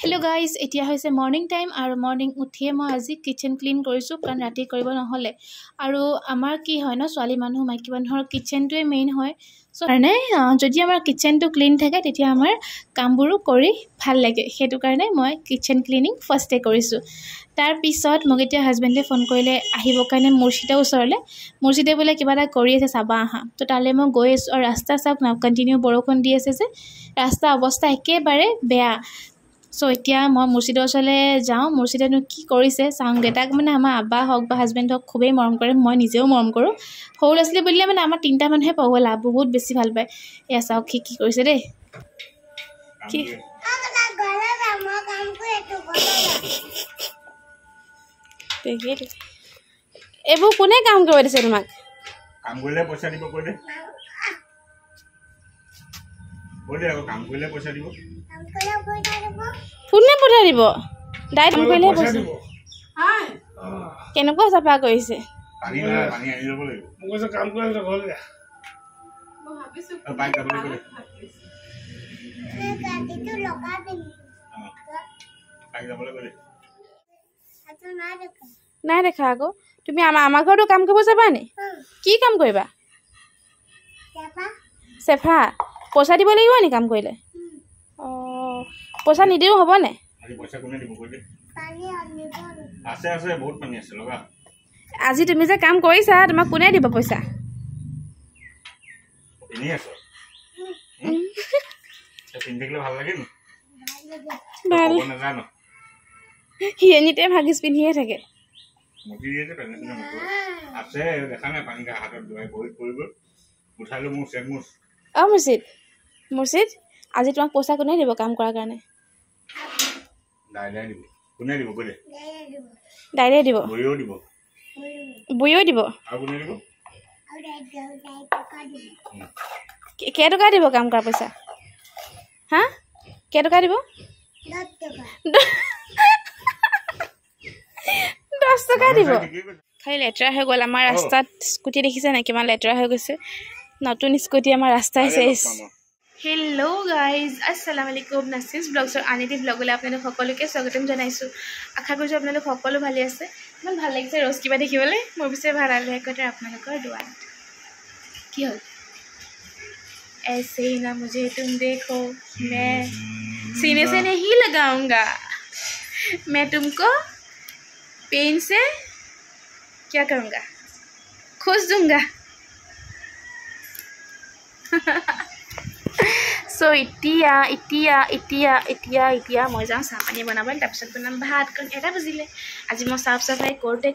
hello guys এতিয়া হৈছে morning time আৰু মৰ্নিং উঠিয়ে মই আজি কিচেন ক্লিন কৰিছোঁ কাৰণ ৰাতি কৰিব নহ'লে আৰু আমাৰ কি হয় ন ছোৱালী মানুহ মাইকী মানুহৰ কিচেনটোৱে মেইন হয় সো কাৰণে যদি আমাৰ কিচেনটো ক্লিন থাকে তেতিয়া আমাৰ কামবোৰো কৰি ভাল লাগে সেইটো কাৰণে মই কিচেন ক্লিনিং ফাৰ্ষ্টে কৰিছোঁ তাৰ পিছত মোক এতিয়া হাজবেণ্ডে ফোন কৰিলে আহিবৰ কাৰণে মুৰ্শিদা ওচৰলে মুৰ্শিদে বোলে কিবা এটা কৰি আছে চাবা আহা তো তালে মই গৈ আছোঁ আৰু ৰাস্তা চাওক না কণ্টিনিউ বৰষুণ দি আছে যে ৰাস্তা অৱস্থা একেবাৰে বেয়া সো এতিয়া মই মুৰ্শিদাৰ ওচৰলৈ যাওঁ মুৰ্শিদানো কি কৰিছে চাওঁগে তাক মানে আমাৰ আব্বা হওক বা হাজবেণ্ড হওক খুবেই মৰম কৰে মই নিজেও মৰম কৰোঁ সৰু ল'ৰা ছোৱালী বুলিলে মানে আমাৰ তিনিটা মানুহে পগলা বহুত বেছি ভাল পায় এয়া চাওক কি কৰিছে দেই কি এইবোৰ কোনে কাম কৰিব দিছে তোমাক কাম কৰিলে পইচা দিব কৈ দে বলে আকৌ কাম কৰিলে পইচা দিব কোনে পঠাই দিব ডাইৰেক্ট কাম কৰিলে পইচা দিব হাই কেনেকুৱা চাফা কৰিছে পানী আনি ল'ব লাগিব মই কৈছো কাম কৰিলে ঘৰলে যা মই ভাবিছো বাইক যাবলৈ ক'লে গাড়ীটো লগাই দিম বাইক যাবলৈ ক'লে আতো নাই দেখা আকৌ তুমি আমাৰ ঘৰটো কাম কৰিব যাবা নি কি কাম কৰিবা চেফা পইচা দিব লাগিব নি কাম কৰিলে পইচা নিদিও হ'ব নে আজি পইচা কোনে দিব কৈ দে পানী আনিব আছে বহুত পানী আছে লগা আজি তুমি যে কাম কৰিছা তোমাক কোনে দিব পইচা এনে আছে পিন্ধিলে ভাল লাগে নি ভাল নাজানো হি এনিটাইম হাগিছ পিন্ধিয়ে থাকে মুটি দিয়ে পেনে আছে দেখা নাই পানী হাতত দুৱাই বহি কৰিব উঠালো মোৰ চেমুচ মুৰ্শিদ আজি তোমাক পইচা কোনে দিব কাম কৰাৰ কাৰণে ডাইলে দিব কোনে দিব কলে ডাইলে দিব বইও দিব আৰু কোনে দিব কে টকা দিব কাম কৰা পইচা হা কে টকা দিব 10 টকা দিব খালি লেতেৰা হৈ গ'ল আমাৰ ৰাস্তাত স্কুটি দেখিছে নে কিমান লেতেৰা হৈ গৈছে নতুন স্কুটি আমাৰ ৰাস্তাই চেছ হেল্ল' গাইজ আসসালামু আলাইকুম নাচিছ ব্লগছৰ আনিটি ব্লগলৈ আপোনালোক সকলোকে স্বাগতম জনাইছোঁ আশা কৰিছোঁ আপোনালোক সকলো ভালে আছে ইমান ভাল লাগিছে ৰ'জ কিবা দেখিবলৈ মোৰ পিছে ভাল লাগে আপোনালোকৰ দুৱাত কি হ'ল ऐसे ही ना मुझे तुम देखो मैं सीने से नहीं लगाऊंगा मैं तुमको पेन से क्या करूँगा खुश दूंगा सो এতিয়া মই যাওঁ চাহ পানী বনাবলৈ তাৰপিছত বনাম ভাত কাৰণ 1 বাজিলে আজি মই চাফ চাফাই কৰোঁতে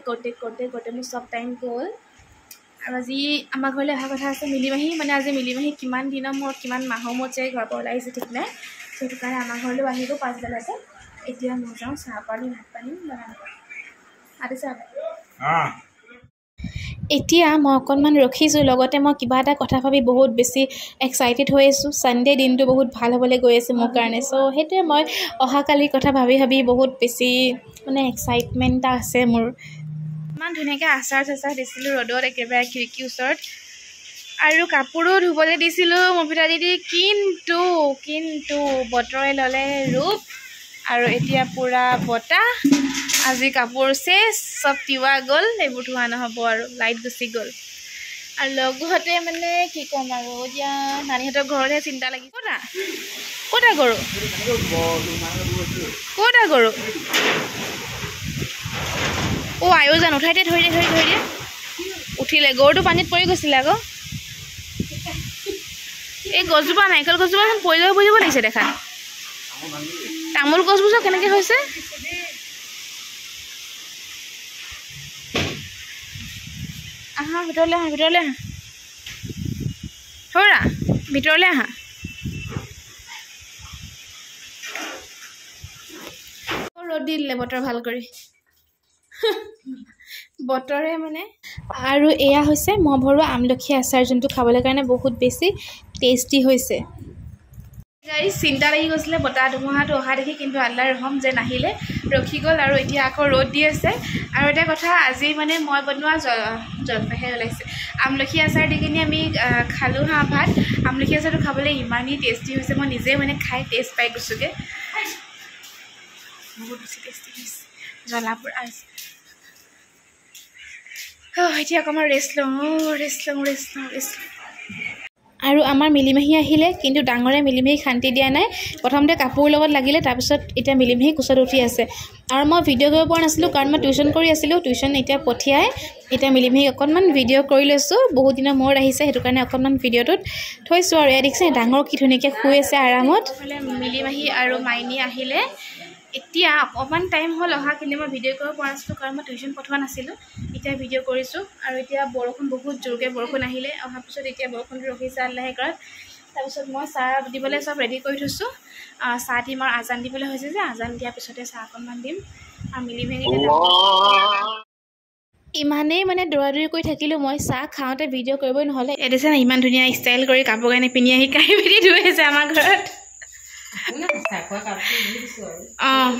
মোৰ চব টাইম গ'ল আৰু আজি আমাৰ ঘৰলৈ অহা কথা আছে মিলিমাহী মানে আজি মিলিমাহী কিমান দিনৰ মূৰত কিমান মাহৰ মূৰত যে ঘৰৰ পৰা ওলাইছে ঠিক নাই সেইটো কাৰণে আমাৰ ঘৰলৈ আহিব 5 বেলাতে এতিয়া মই যাওঁ চাহ পানী ভাত পানী বনাব এতিয়া মই অকণমান ৰখিছোঁ লগতে মই কিবা এটা কথা ভাবি বহুত বেছি এক্সাইটেড হৈ আছোঁ ছানডে দিনটো বহুত ভাল হ'বলৈ গৈ আছে মোৰ কাৰণে চ' সেইটোৱে মই অহাকালিৰ কথা ভাবি বহুত বেছি মানে এক্সাইটমেণ্ট এটা আছে মোৰ ইমান ধুনীয়াকৈ আচাৰ চাচাৰ দিছিলোঁ ৰ'দত একেবাৰে খিৰিকীৰ ওচৰত আৰু কাপোৰো ধুবলৈ দিছিলোঁ মুভিটা দি কিন্তু বতৰে ল'লে ৰূপ আৰু এতিয়া পূৰা বতাহ আজি কাপোৰ চেছ চব তিৱা গ'ল এইবোৰ ধোৱা নহ'ব আৰু লাইট গুচি গ'ল আৰু লগতে মানে কি ক'ম আৰু এতিয়া নানীহঁতৰ ঘৰতহে চিন্তা লাগি ক'তা গৰু আয়োজন উঠাই দিয়ে ধৰি দিয়ে উঠিলে গৰুটো পানীত পৰি গৈছিলে আকৌ এই গছজোপা নাৰিকল গছজোপা পৰি যাব লাগিছে দেখা তামোল গছবোৰ চব কেনেকৈ হৈছে আহা ভিতৰলৈ আহা থৌৰা ভিতৰলৈ আহা ৰ'দ দি দিলে বতৰ ভাল কৰি বতৰে মানে আৰু এয়া হৈছে মই ভৰোৱা আমলখি আচাৰ যোনটো খাবলৈ কাৰণে বহুত বেছি টেষ্টি হৈছে গাড়ী চিন্তা লাগি গৈছিলে বতাহ ধুমুহাটো অহা দেখি কিন্তু আল্লাহৰ ৰহম যে নাহিলে ৰখি গ'ল আৰু এতিয়া আকৌ ৰ'দ দি আছে আৰু এটা কথা আজি মানে মই বনোৱা জলপাইহে ওলাইছে আমলখি আচাৰ দি কিনি আমি খালোঁ ভাত আমলখি আচাৰটো খাবলৈ ইমানেই টেষ্টি হৈছে মই নিজে মানে খাই টেষ্ট পাই গৈছোঁগৈ বহুত বেছি টেষ্টি হৈছে জ্বলা পুৰা হৈছে এতিয়া অকণমান ৰেষ্ট লওঁ আৰু আমাৰ মিলিমাহী আহিলে কিন্তু ডাঙৰে মিলিমাহীক শান্তি দিয়া নাই প্ৰথমতে কাপোৰ লগত লাগিলে তাৰপিছত এতিয়া মিলিমাহী কোচত উঠি আছে আৰু মই ভিডিঅ' কৰিব পৰা নাছিলোঁ কাৰণ মই টিউশ্যন কৰি আছিলোঁ টিউশ্যন এতিয়া পঠিয়াই এতিয়া মিলিমাহীক অকণমান ভিডিঅ' কৰি লৈছোঁ বহুত দিনৰ মূৰত আহিছে সেইটো কাৰণে অকণমান ভিডিঅ'টোত থৈছোঁ আৰু এয়া দেখিছে ডাঙৰ কি ধুনীয়াকৈ শুই আছে আৰামত মিলিমাহী আৰু মাইনী আহিলে এতিয়া অকণমান টাইম হ'ল অহা কিন্তু মই ভিডিঅ' কৰিব পৰা নাছিলোঁ কাৰণ মই টিউশ্যন পঠোৱা নাছিলোঁ এতিয়া ভিডিঅ' কৰিছোঁ আৰু এতিয়া বৰষুণ বহুত জোৰকৈ বৰষুণ আহিলে অহাৰ পিছত এতিয়া বৰষুণটো ৰখিছে আল্লাহে কৰাত তাৰপিছত মই চাহ দিবলৈ চব ৰেডি কৰি থৈছোঁ চাহ দিম আৰু আজান দিবলৈ হৈছে যে আজান দিয়াৰ পিছতে চাহ অকণমান দিম আৰু মিলিমাহী ইমানেই মানে দৌৰা কৰি থাকিলোঁ মই চাহ খাওঁতে ভিডিঅ' কৰিবই নহ'লে এদিছে ইমান ধুনীয়া ষ্টাইল কৰি কাপোৰ কানি পিন্ধি আহি কাঢ়ি পিন্ধি ধুই আছে আমাৰ ঘৰত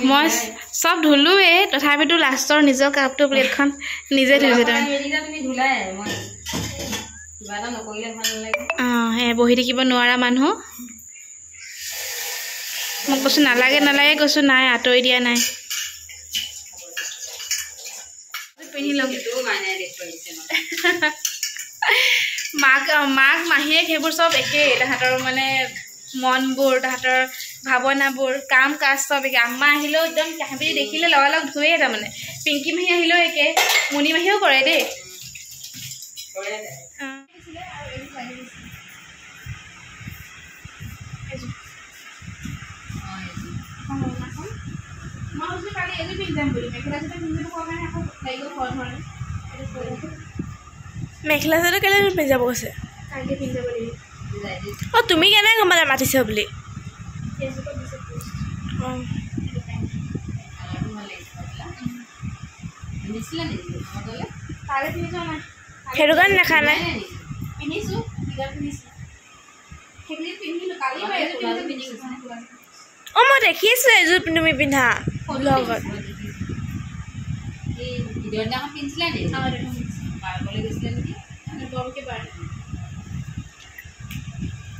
মই চব ধুলোৱে তথাপিতো লাষ্টৰ নিজৰ কাপটো প্লেটখন নিজে ধুইছোঁ বহি থাকিব নোৱাৰা মানুহ মোক কৈছোঁ নালাগে কৈছোঁ নাই আঁতৰি দিয়া নাই পিন্ধি ল'ম মাক মাহীয়েক সেইবোৰ চব একেই তাহাঁতৰ মানে মনবোৰ তাহাঁতৰ ভাৱনাবোৰ কাম কাজ চব একে আম্মা আহিলেও একদম তাহাঁতি দেখিলে লগালগ ধুৱে তাৰমানে পিংকি মাহী আহিলেও একে মুনি মাহীও কৰে দেই মেখেলা চাদৰ কেলৈ পিন্ধি যাব কৈছে অঁ তুমি কেনেকৈ গম পালা মাতিছে বুলি সেইটো কাৰণে দেখা নাই অঁ মই দেখিছোঁ এযোৰ তুমি পিন্ধা লগত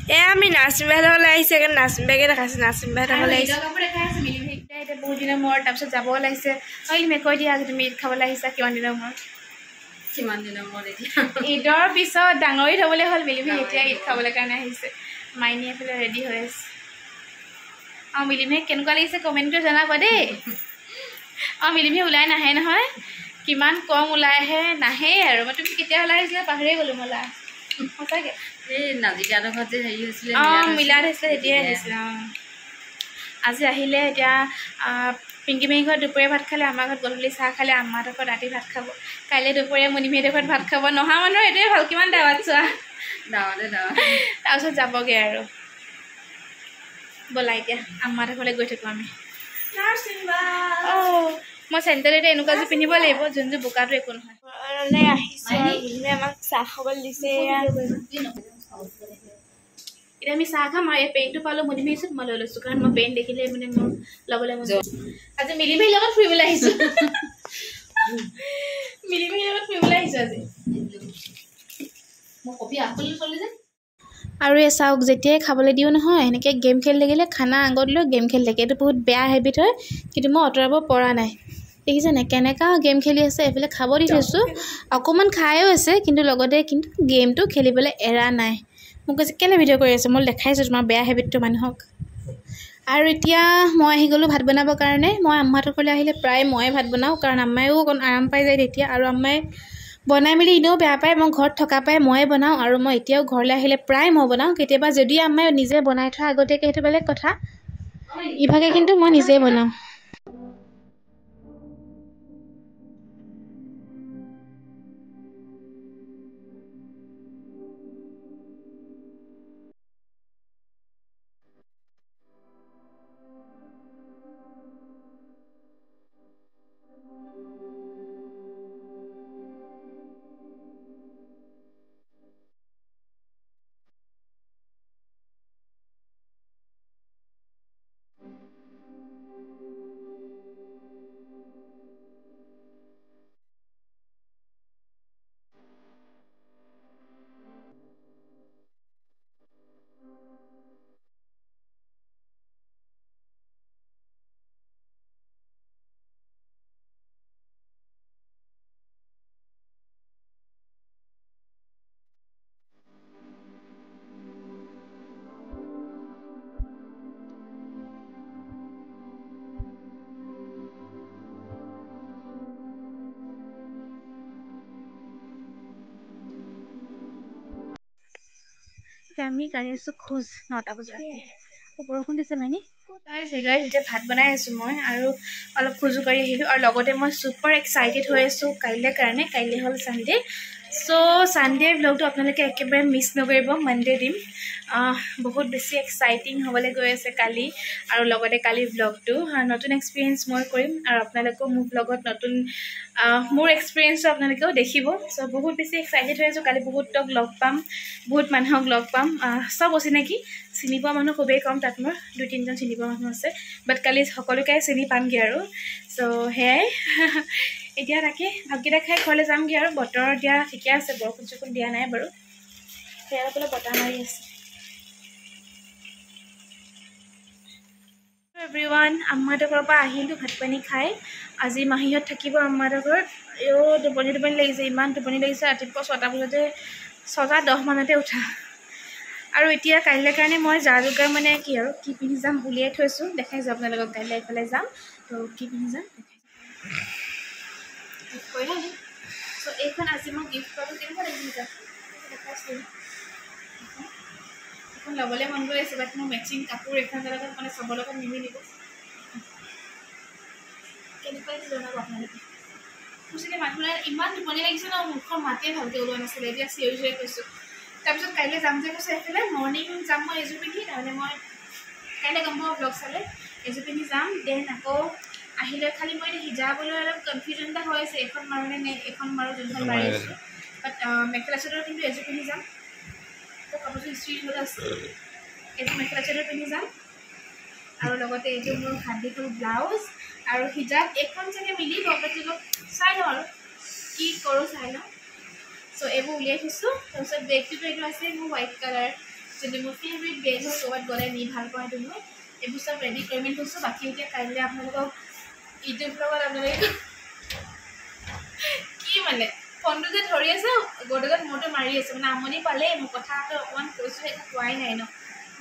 এয়া আমি নাৰ্ছিং বাইদেউ ঘৰলৈ আহিছে নাৰ্ছিং বেগে দেখাইছোঁ নাৰ্ছিং বাইদেউ ঘৰলৈ আহিছে এতিয়া বহুত দিনৰ মূৰত তাৰপিছত যাব ওলাইছে কৈ দিয়া আজি তুমি ঈদ খাবলৈ আহিছা কিমান দিনৰ মূৰত ঈদৰ পিছত ডাঙৰি থ'বলৈ হ'ল মিলিমাহী এতিয়া ঈদ খাবলৈ কাৰণে আহিছে মাইনী এফালে ৰেডি হৈ আছে অঁ মিলিমাহীক কেনেকুৱা লাগিছে কমেণ্ট কৰি জনাবা দেই অঁ মিলিমাহী ওলাই নাহে নহয় কিমান কম ওলাই আহে নাহেই আৰু মই তুমি কেতিয়া ওলাই আহিছিলে পাহৰিয়ে গ'লোঁ মই লাষ্ট সঁচাকৈ অঁ মিলাত হৈছিলে তেতিয়াই আহিছিলে অঁ আজি আহিলে এতিয়া পিংকি মাহী ঘৰত দুপৰীয়া ভাত খালে আমাৰ ঘৰত গধূলি চাহ খালে আম্মাহঁতৰ ঘৰত ৰাতি ভাত খাব কাইলৈ দুপৰীয়া মুনিমাহীহঁতৰ ঘৰত ভাত খাব নহা মানুহৰ এইটোৱে ভাল কিমান দাৱাত চোৱা তাৰপিছত যাবগৈ আৰু ব'লা এতিয়া আম্মাহঁতৰ ঘৰলৈ গৈ থাকোঁ আমি অঁ মই চেণ্ডেল এতিয়া এনেকুৱা যোৰ পিন্ধিব লাগিব যোনযোৰ বোকাটো একো নহয় আহিছোঁ আমাক চাহ খাবলৈ দিছে এতিয়া আমি চাহ খাম আৰু এই পেইনটো পালোঁ মুনিমাহী পিছত মই লৈ লৈছোঁ কাৰণ মই পেইন দেখিলে মানে মোৰ ল'বলৈ মন আজি মিলিমাহীৰ লগত ফুৰিবলৈ আহিছোঁ আজি আৰু এই চাওক যেতিয়াই খাবলৈ দিওঁ নহয় এনেকৈ গেম খেলি থাকিলে খানা আগত লৈ গেম খেলি থাকে এইটো বহুত বেয়া হেবিট হয় কিন্তু মই আঁতৰাব পৰা নাই দেখিছেনে কেনেকুৱা গেম খেলি আছে এইফালে খাব দি থৈছোঁ অকণমান খায়ো আছে কিন্তু লগতে কিন্তু গেমটো খেলিবলৈ এৰা নাই মোক কৈছে কেলৈ ভিডিঅ' কৰি আছে মই দেখাইছোঁ তোমাৰ বেয়া হেবিটটো মানুহক আৰু এতিয়া মই আহি গ'লোঁ ভাত বনাবৰ কাৰণে মই আম্মাহঁতৰ ঘৰলৈ আহিলে প্ৰায় ময়ে ভাত বনাওঁ কাৰণ আম্মায়েও অকণ আৰাম পাই যায় তেতিয়া আৰু আম্মাই বনাই মেলি এনেও বেয়া পায় মই ঘৰত থকা পাই ময়ে বনাওঁ আৰু মই এতিয়াও ঘৰলৈ আহিলে প্ৰায় মই বনাওঁ কেতিয়াবা যদি আম্মাই নিজে বনাই থোৱা আগতীয়াকৈ সেইটো বেলেগ কথা ইভাগে কিন্তু মই নিজেই বনাওঁ এতিয়া আমি গাড়ী আছোঁ খোজ 9টা বজাত বৰষুণ দিছে মাইনী এতিয়া ভাত বনাই আছোঁ মই আৰু অলপ খোজো কাঢ়ি আহিলোঁ আৰু লগতে মই ছুপাৰ এক্সাইটেড হৈ আছোঁ কাইলৈ কাৰণে কাইলৈ হ'ল ছানডে চ' ছানডে ব্লগটো আপোনালোকে একেবাৰে মিছ নকৰিব মনডে দিম বহুত বেছি এক্সাইটিং হ'বলৈ গৈ আছে কালি আৰু লগতে কালি ব্লগটো নতুন এক্সপিৰিয়েঞ্চ মই কৰিম আৰু আপোনালোকেও মোৰ ব্লগত নতুন মোৰ এক্সপিৰিয়েঞ্চটো আপোনালোকেও দেখিব চ' বহুত বেছি এক্সাইটেড হৈ আছোঁ কালি বহুতক লগ পাম বহুত মানুহক লগ পাম চব অচিনাকি চিনি পোৱা মানুহ খুবেই কম তাত মোৰ 2-3জন চিনি পোৱা মানুহ আছে বাট কালি সকলোকে চিনি পামগৈ আৰু চ' সেয়াই এতিয়া তাকে ভাতকেইটা খাই ঘৰলৈ যামগৈ আৰু বতৰ এতিয়া ঠিকে আছে বৰষুণ চৰষুণ দিয়া নাই বাৰু সেয়া অলপ বতাহ মাৰি আছে এভৰিৱান আম্মাহঁতৰ ঘৰৰ পৰা আহিলোঁ ভাত পানী খাই আজি মাহীহঁত থাকিব আম্মাহঁতৰ ঘৰত টোপনি লাগিছে ইমান টোপনি লাগিছে ৰাতিপুৱা 6টা বজাতে 6:10 মানতে উঠা আৰু এতিয়া কাইলৈ কাৰণে মই যা যোগাৰ মানে কি আৰু কি পিন্ধি যাম উলিয়াই থৈছোঁ দেখাইছোঁ আপোনালোকক কাইলৈ এইফালে যাম তো কি পিন্ধি যাম দেখাইছোঁ চ' এইখন আজি মই গিফ্ট পালোঁ কেনেকুৱা লাগিছে দেখাইছোঁ এখন ল'বলৈ মন গৈ আছে বাট মোৰ মেচিং কাপোৰ এখন লগত মানে চবৰ লগত নিমিলিব কেনেকুৱা জনাব আপোনালোকে সঁচাকৈ মানুহবিলাক ইমান টোপনি লাগিছে ন মুখৰ মাতেই ভালকৈ ওলোৱা নাছিলে এতিয়া চিঞৰি চিঞৰি কৈছোঁ তাৰপিছত কাইলৈ যাম যে কৈছোঁ এইফালে মৰ্ণিং যাম মই এযোৰ পিন্ধি তাৰমানে মই কাইলৈ গম পাওঁ ব্লগ চালে এযোৰ পিন্ধি যাম দেন আকৌ আহিলে খালি মই এতিয়া হিজাবলৈ অলপ কনফিউজন এটা হৈ আছে এখন মাৰোনে নে এখন মাৰোঁ যোনখন মাৰি আছোঁ বাট মেখেলা চাদৰ কিন্তু এযোৰ পিন্ধি যাম তো কাপোৰযোৰ ইস্ত্ৰি হৈ আছে এযোৰ মেখেলা চাদৰ পিন্ধি যাম আৰু লগতে এইযোৰ মোৰ হান্দিফুল ব্লাউজ আৰু হিজাব এইখন চাগে মিলিব বাট চাই লওঁ আৰু কি কৰোঁ চাই লওঁ চ' এইবোৰ উলিয়াই থৈছোঁ তাৰপিছত বেগটোতো এইটো আছে মোৰ হোৱাইট কালাৰ যোনটো মোৰ ফেভৰেট বেগ হয় ক'ৰবাত গ'লে নি ভাল পোৱা সেইটো মই এইবোৰ চব ৰেডি কৰি মেলি থৈছোঁ বাকী এতিয়া কাইলৈ আপোনালোকক ইউটিউব লগত আপোনালোকে কি মানে ফোনটো যে ধৰি আছে গডলত মূৰটো মাৰি আছে মানে আমনি পালেই মোৰ কথাটো অকণমান কৈছোঁ সেইটো কোৱাই নাই ন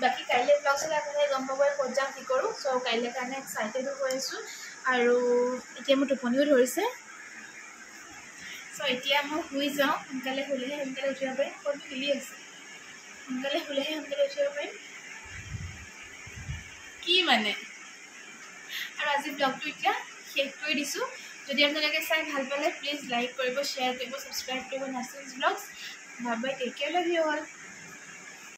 বাকী কাইলৈ ব্লগ চালে আপোনালোকে গম পাব ক'ত যাম কি কৰোঁ চ' কাইলৈ কাৰণে এক্সাইটেডো হৈ আছোঁ আৰু এতিয়া মোৰ টোপনিও ধৰিছে চ' এতিয়া মই শুই যাওঁ সোনকালে শুলেহে সোনকালে উঠিব পাৰিম ফোনটো মিলি আছে সোনকালে শুলেহে সোনকালে উঠিব পাৰিম কি মানে আৰু আজি ব্লগটো এতিয়া শেষ কৰি দিছোঁ যদি আপোনালোকে চাই ভাল পালে প্লিজ লাইক কৰিব শ্বেয়াৰ কৰিব ছাবস্ক্ৰাইব কৰিব নাচিজ blogs bye bye take care love you all